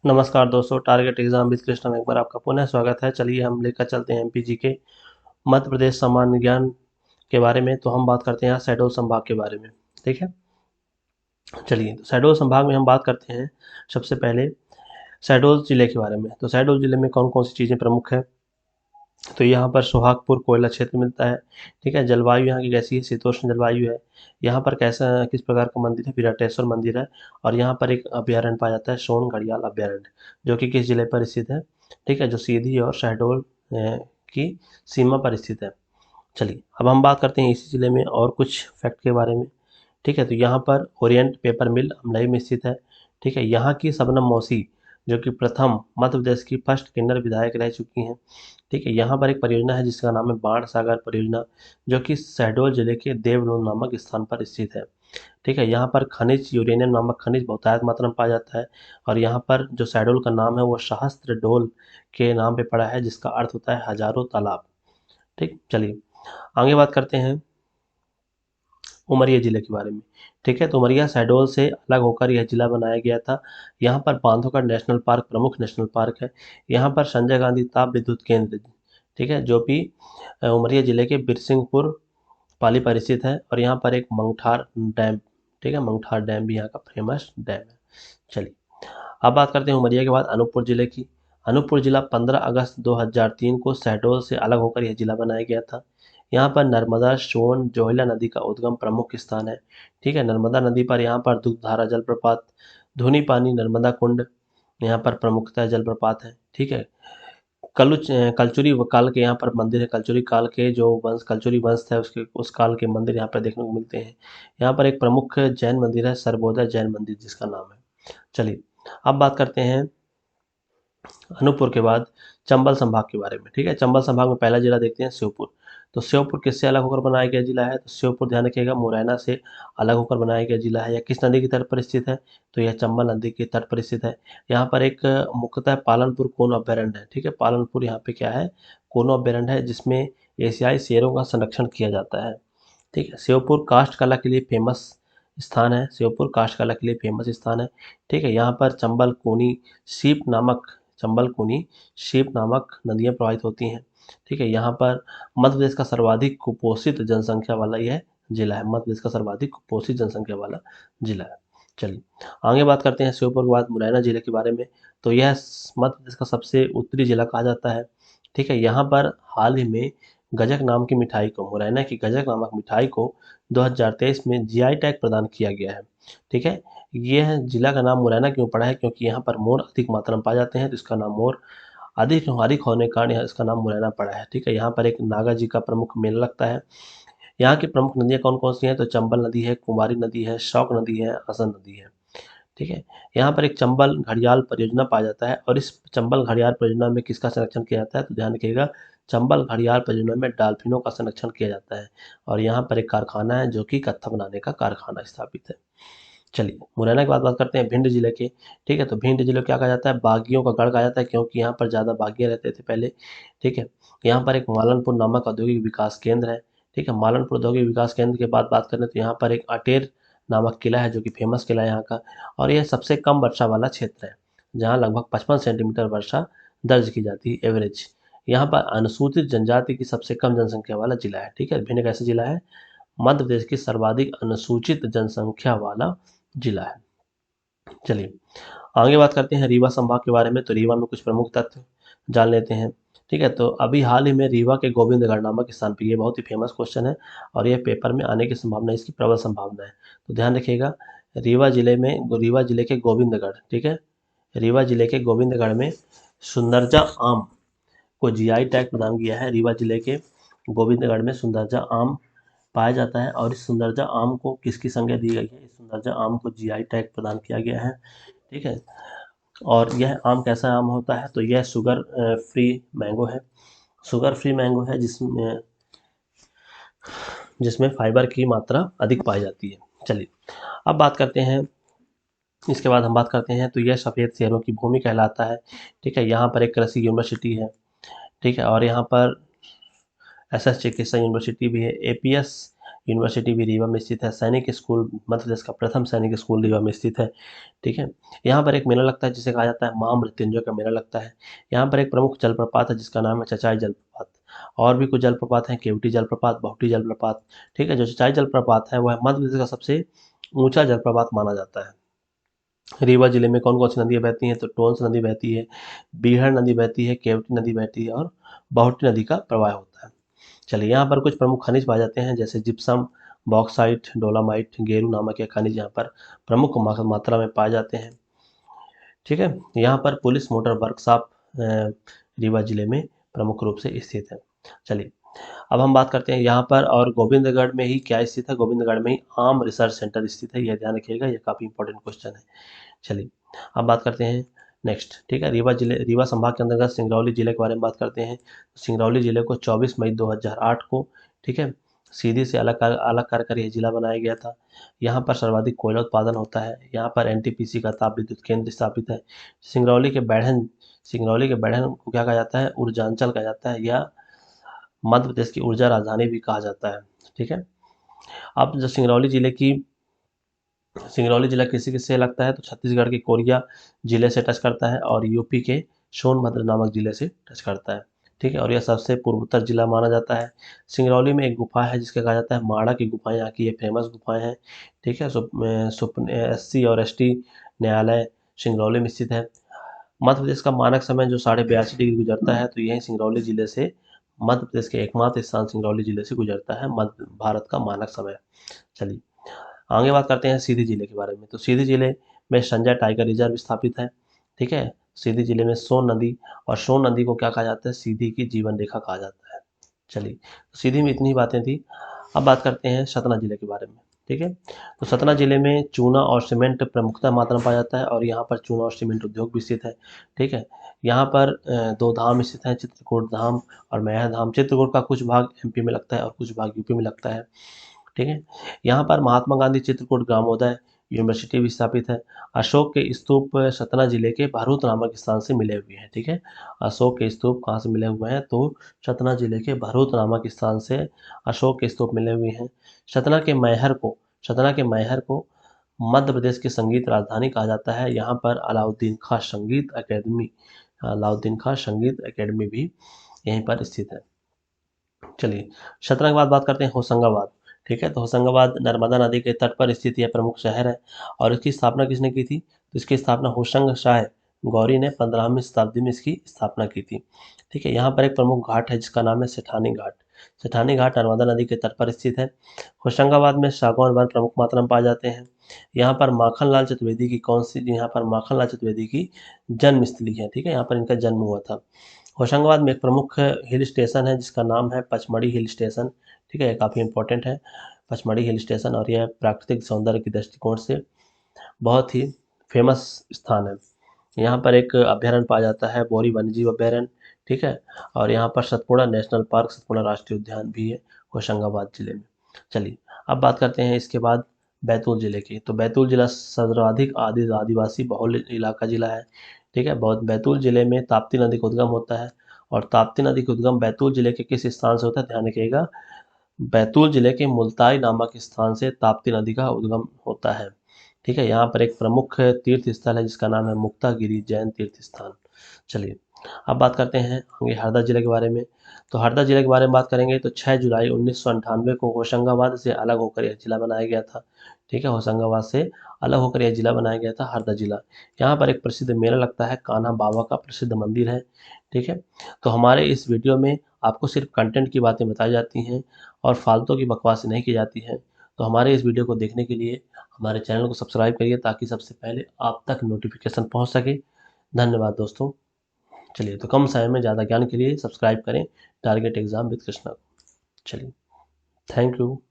नमस्कार दोस्तों, target exam with Krishna में एक बार आपका पुनः स्वागत है। चलिए हम लेकर चलते हैं एमपीजी के मध्य प्रदेश सामान्य ज्ञान के बारे में। तो हम बात करते हैं यहाँ शहडोल संभाग के बारे में। ठीक है, चलिए तो शहडोल संभाग में हम बात करते हैं सबसे पहले शहडोल जिले के बारे में। तो शहडोल जिले में कौन कौन सी चीज़ें प्रमुख है। तो यहाँ पर सुहागपुर कोयला क्षेत्र मिलता है। ठीक है, जलवायु यहाँ की कैसी है, शीतोष्ण जलवायु है। यहाँ पर कैसा किस प्रकार का मंदिर है, विराटेश्वर मंदिर है। और यहाँ पर एक अभ्यारण्य पाया जाता है, सोन घड़ियाल अभ्यारण्य, जो कि किस जिले पर स्थित है। ठीक है, जो सीधी और शहडोल की सीमा पर स्थित है। चलिए अब हम बात करते हैं इसी जिले में और कुछ फैक्ट के बारे में। ठीक है, तो यहाँ पर ओरिएंट पेपर मिल अमलई में स्थित है। ठीक है, यहाँ की शबनम मौसी जो कि प्रथम मध्य प्रदेश की फर्स्ट किन्नर विधायक रह चुकी हैं। ठीक है, यहाँ पर एक परियोजना है जिसका नाम है बाण सागर परियोजना, जो कि शहडोल जिले के देवलोन नामक स्थान पर स्थित है। ठीक है, यहाँ पर खनिज यूरेनियम नामक खनिज बहुतायत मात्रा में पाया जाता है। और यहाँ पर जो शहडोल का नाम है वो सहस्त्र डोल के नाम पे पड़ा है, जिसका अर्थ होता है हजारों तालाब। ठीक, चलिए आगे बात करते हैं उमरिया जिले के बारे में। ठीक है, तो उमरिया शहडोल से अलग होकर यह जिला बनाया गया था। यहाँ पर बांधवगढ़ नेशनल पार्क प्रमुख नेशनल पार्क है। यहाँ पर संजय गांधी ताप विद्युत केंद्र, ठीक है, जो कि उमरिया जिले के बिरसिंहपुर पाली पर स्थित है। और यहाँ पर एक मंगठार डैम, ठीक है, मंगठार डैम भी यहाँ का फेमस डैम है। चलिए अब बात करते हैं उमरिया के बाद अनूपपुर जिले की। अनूपपुर जिला 15 अगस्त 2003 को शहडोल से अलग होकर यह जिला बनाया गया था। यहाँ पर नर्मदा सोन जोहिला नदी का उद्गम प्रमुख स्थान है। ठीक है, नर्मदा नदी पर यहाँ पर दुग्धारा जलप्रपात, धुनी पानी नर्मदा कुंड यहाँ पर प्रमुखतः जलप्रपात है। ठीक है, कलचुरी काल के यहाँ पर मंदिर है। कलचुरी काल के जो वंश कलचुरी वंश है उसके उस काल के मंदिर यहाँ पर देखने को मिलते हैं। यहाँ पर एक प्रमुख जैन मंदिर है, सर्वोदय जैन मंदिर जिसका नाम है। चलिए अब बात करते हैं अनूपपुर के बाद चंबल संभाग के बारे में। ठीक है, चंबल संभाग में पहला जिला देखते हैं श्योपुर। तो श्योपुर किससे अलग होकर बनाया गया जिला है, तो श्योपुर ध्यान रखिएगा मुरैना से अलग होकर बनाया गया जिला है। यह किस नदी की तट पर स्थित है, तो यह चंबल नदी के तट पर स्थित है। यहाँ पर एक मुख्यतः पालनपुर कोनो अभ्यारण्य है। ठीक है, पालनपुर यहाँ पे क्या है, कोनो अभ्यारण्य है जिसमें एशियाई शेरों का संरक्षण किया जाता है। ठीक है, श्योपुर काष्ठ कला के लिए फेमस स्थान है। श्योपुर काष्ठ कला के लिए फेमस स्थान है। ठीक है, यहाँ पर चंबल कोनी शीप नामक नदियाँ प्रवाहित होती हैं। ठीक है, यहाँ पर मध्य प्रदेश का सर्वाधिक कुपोषित जनसंख्या वाला यह जिला है। मध्य प्रदेश का सर्वाधिक कुपोषित जनसंख्या वाला जिला है। चलिए आगे बात करते हैं श्योपुर के बाद मुरैना जिले के बारे में। तो यह मध्य प्रदेश का सबसे उत्तरी जिला कहा जाता है। ठीक है, यहाँ पर हाल ही में गजक नाम की मिठाई को, मुरैना की गजक नामक मिठाई को 2023 में जीआई टैग प्रदान किया गया है। ठीक है, यह जिला का नाम मुरैना क्यों पड़ा है, क्योंकि यहाँ पर मोर अधिक मात्रा में पाए जाते हैं, तो इसका नाम मोर अधिक व्यवहारिक होने के कारण इसका नाम मुरैना पड़ा है। ठीक है, यहाँ पर एक नागा जी का प्रमुख मेला लगता है। यहाँ की प्रमुख नदियाँ कौन कौन सी हैं, तो चंबल नदी है, कुमारी नदी है, शौक नदी है, हसन नदी है। ठीक है, यहाँ पर एक चंबल घड़ियाल परियोजना पाया जाता है। और इस चंबल घड़ियाल परियोजना में किसका संरक्षण किया जाता है, तो ध्यान रखिएगा चंबल घड़ियाल परियोजना में डॉल्फिनों का संरक्षण किया जाता है। और यहाँ पर एक कारखाना है जो कि कत्था बनाने का कारखाना स्थापित है। चलिए मुरैना की बात करते हैं भिंड जिले के। ठीक है, तो भिंड जिले को क्या कहा जाता है, बागियों का गढ़ कहा जाता है, क्योंकि यहाँ पर ज़्यादा बागियाँ रहते थे पहले। ठीक है, यहाँ पर एक मालनपुर नामक औद्योगिक विकास केंद्र है। ठीक है, मालनपुर औद्योगिक विकास केंद्र के बाद बात करें तो यहाँ पर एक अटेर नामक किला है जो कि फेमस किला है यहाँ का। और यह सबसे कम वर्षा वाला क्षेत्र है, जहाँ लगभग 55 सेंटीमीटर वर्षा दर्ज की जाती है एवरेज। यहाँ पर अनुसूचित जनजाति की सबसे कम जनसंख्या वाला जिला है। ठीक है, भिंड एक ऐसा जिला है मध्य प्रदेश की सर्वाधिक अनुसूचित जनसंख्या वाला जिला है। चलिए आगे बात करते हैं रीवा संभाग के बारे में। तो रीवा में कुछ प्रमुख तथ्य जान लेते हैं। ठीक है, तो अभी हाल ही में रीवा के गोविंदगढ़ नामक स्थान पर, ये बहुत ही फेमस क्वेश्चन है और ये पेपर में आने की संभावना, इसकी प्रबल संभावना है। तो ध्यान रखिएगा रीवा जिले के गोविंदगढ़, ठीक है, रीवा जिले के गोविंदगढ़ में सुंदरजा आम को जीआई टैग प्रदान किया है। रीवा जिले के गोविंदगढ़ में सुंदरजा आम पाया जाता है। और इस सुंदरजा आम को किसकी संज्ञा दी गई है, इस सुंदरजा आम को जीआई टैग प्रदान किया गया है। ठीक है, और यह आम कैसा आम होता है, तो यह शुगर फ्री मैंगो है। शुगर फ्री मैंगो है जिसमें जिसमें फाइबर की मात्रा अधिक पाई जाती है। चलिए अब बात करते हैं, इसके बाद हम बात करते हैं, तो यह सफ़ेद शेरों की भूमि कहलाता है। ठीक है, यहाँ पर एक कृषि यूनिवर्सिटी है। ठीक है, और यहाँ पर एसएस चिकित्सा यूनिवर्सिटी भी है, एपीएस यूनिवर्सिटी भी रीवा में स्थित है। सैनिक स्कूल मध्य प्रदेश का प्रथम सैनिक स्कूल रीवा में स्थित है। ठीक है, यहाँ पर एक मेला लगता है जिसे कहा जाता है महामृत्युंजय का मेला लगता है। यहाँ पर एक प्रमुख जलप्रपात है जिसका नाम है चचाई जलप्रपात। और भी कुछ जलप्रपात हैं, केवटी जलप्रपात, बहुटी जलप्रपात। ठीक है, जो चचाई जलप्रपात है वह मध्य प्रदेश का सबसे ऊंचा जलप्रपात माना जाता है। रीवा जिले में कौन कौन सी नदियाँ बहती हैं, तो टोंस नदी बहती है, बीहड़ नदी बहती है, केवटी नदी बहती है और बहुटी नदी का प्रवाह होता है। चलिए, यहाँ पर कुछ प्रमुख खनिज पाए जाते हैं जैसे जिप्सम, बॉक्साइट, डोलामाइट, गेरू नामक ये खनिज यहाँ पर प्रमुख मात्रा में पाए जाते हैं। ठीक है, यहाँ पर पुलिस मोटर वर्कशॉप रीवा जिले में प्रमुख रूप से स्थित है। चलिए, अब हम बात करते हैं यहाँ पर, और गोविंदगढ़ में ही क्या स्थित है, गोविंदगढ़ में ही आम रिसर्च सेंटर स्थित है, यह ध्यान रखिएगा, यह काफ़ी इंपॉर्टेंट क्वेश्चन है। चलिए, अब बात करते हैं नेक्स्ट। ठीक है, रीवा संभाग के अंतर्गत सिंगरौली जिले के बारे में बात करते हैं। सिंगरौली जिले को 24 मई 2008 को, ठीक है, सीधी से अलग कर यह जिला बनाया गया था। यहाँ पर सर्वाधिक कोयला उत्पादन होता है। यहाँ पर एनटीपीसी का ताप विद्युत केंद्र स्थापित है। सिंगरौली के बैढ़न को क्या कहा जाता है, ऊर्जांचल कहा जाता है, या मध्य प्रदेश की ऊर्जा राजधानी भी कहा जाता है। ठीक है, अब जो सिंगरौली जिला किसी किससे लगता है, तो छत्तीसगढ़ के कोरिया जिले से टच करता है और यूपी के सोनभद्र नामक जिले से टच करता है। ठीक है, और यह सबसे पूर्वोत्तर जिला माना जाता है। सिंगरौली में एक गुफा है जिसका कहा जाता है माड़ा की गुफा, यहाँ की ये फेमस गुफाएं हैं। ठीक है, SC और ST न्यायालय सिंगरौली में स्थित है। मध्य प्रदेश का मानक समय जो 82.5 डिग्री गुजरता है, तो यही सिंगरौली जिले से, मध्य प्रदेश के एकमात्र स्थान सिंगरौली जिले से गुजरता है मध्य भारत का मानक समय। चलिए, आगे बात करते हैं सीधी जिले के बारे में। तो सीधी जिले में संजय टाइगर रिजर्व स्थापित है। ठीक है, सीधी जिले में सोन नदी, और सोन नदी को क्या कहा जाता है, सीधी की जीवन रेखा कहा जाता है। चलिए, तो सीधी में इतनी बातें थी। अब बात करते हैं सतना जिले के बारे में। ठीक है, तो सतना जिले में चूना और सीमेंट प्रमुखता मात्रा में पाया जाता है, और यहाँ पर चूना और सीमेंट उद्योग भी स्थित है। ठीक है, यहाँ पर दो धाम स्थित हैं, चित्रकूट धाम और मैहर धाम। चित्रकूट का कुछ भाग MP में लगता है और कुछ भाग UP में लगता है। ठीक है, यहाँ पर महात्मा गांधी चित्रकूट ग्रामोदय यूनिवर्सिटी भी स्थापित है। अशोक के स्तूप सतना जिले के भरूच नामक स्थान से मिले हुए हैं। ठीक है, अशोक के स्तूप कहाँ से मिले हुए हैं, तो सतना जिले के भरूच नामक स्थान से अशोक के स्तूप मिले हुए हैं। सतना के मैहर को मध्य प्रदेश की संगीत राजधानी कहा जाता है। यहाँ पर अलाउद्दीन खां संगीत अकेडमी भी यहीं पर स्थित है। चलिए, सतना के बाद बात करते हैं होशंगाबाद। ठीक है, तो होशंगाबाद नर्मदा नदी के तट पर स्थित यह प्रमुख शहर है, और इसकी स्थापना किसने की थी, तो इसकी स्थापना होशंग शाह गौरी ने 15वीं शताब्दी में इसकी स्थापना की थी। ठीक है, यहाँ पर एक प्रमुख घाट है जिसका नाम है सेठानी घाट। सेठानी घाट नर्मदा नदी के तट पर स्थित है। होशंगाबाद में सागौन वन प्रमुख मात्रा में पाए जाते हैं। यहाँ पर माखन लाल चतुर्वेदी की जन्मस्थली है। ठीक है, यहाँ पर इनका जन्म हुआ था। होशंगाबाद में एक प्रमुख हिल स्टेशन है जिसका नाम है पचमढ़ी हिल स्टेशन। ठीक है, ये काफ़ी इंपॉर्टेंट है, पचमढ़ी हिल स्टेशन, और यह प्राकृतिक सौंदर्य के दृष्टिकोण से बहुत ही फेमस स्थान है। यहाँ पर एक अभ्यारण्य पाया जाता है, बोरी वन्यजीव अभ्यारण्य। ठीक है, और यहाँ पर सतपुड़ा नेशनल पार्क, सतपुड़ा राष्ट्रीय उद्यान भी है होशंगाबाद जिले में। चलिए, अब बात करते हैं इसके बाद बैतूल जिले की। तो बैतूल जिला सर्वाधिक आदिवासी बहुल इलाका जिला है। ठीक है, बहुत बैतूल जिले में ताप्ती नदी का उद्गम होता है, और ताप्ती नदी का उद्गम बैतूल जिले के किस स्थान से होता है, ध्यान रखिएगा, बैतूल जिले के मुल्ताई नामक स्थान से ताप्ती नदी का उद्गम होता है। ठीक है, यहाँ पर एक प्रमुख तीर्थ स्थल है जिसका नाम है मुक्तागिरी जैन तीर्थ स्थान। चलिए, अब बात करते हैं आगे हरदा जिले के बारे में। तो हरदा जिले के बारे में बात करेंगे तो 6 जुलाई 1998 को होशंगाबाद से अलग होकर यह जिला बनाया गया था। ठीक है, होशंगाबाद से अलग होकर यह जिला बनाया गया था, हरदा जिला। यहाँ पर एक प्रसिद्ध मेला लगता है, कान्हा बाबा का प्रसिद्ध मंदिर है। ठीक है, तो हमारे इस वीडियो में आपको सिर्फ कंटेंट की बातें बताई जाती हैं और फालतू की बकवास नहीं की जाती है। तो हमारे इस वीडियो को देखने के लिए हमारे चैनल को सब्सक्राइब करिए ताकि सबसे पहले आप तक नोटिफिकेशन पहुंच सके। धन्यवाद दोस्तों। चलिए, तो कम समय में ज़्यादा ज्ञान के लिए सब्सक्राइब करें टारगेट एग्जाम विद कृष्णा। चलिए, थैंक यू।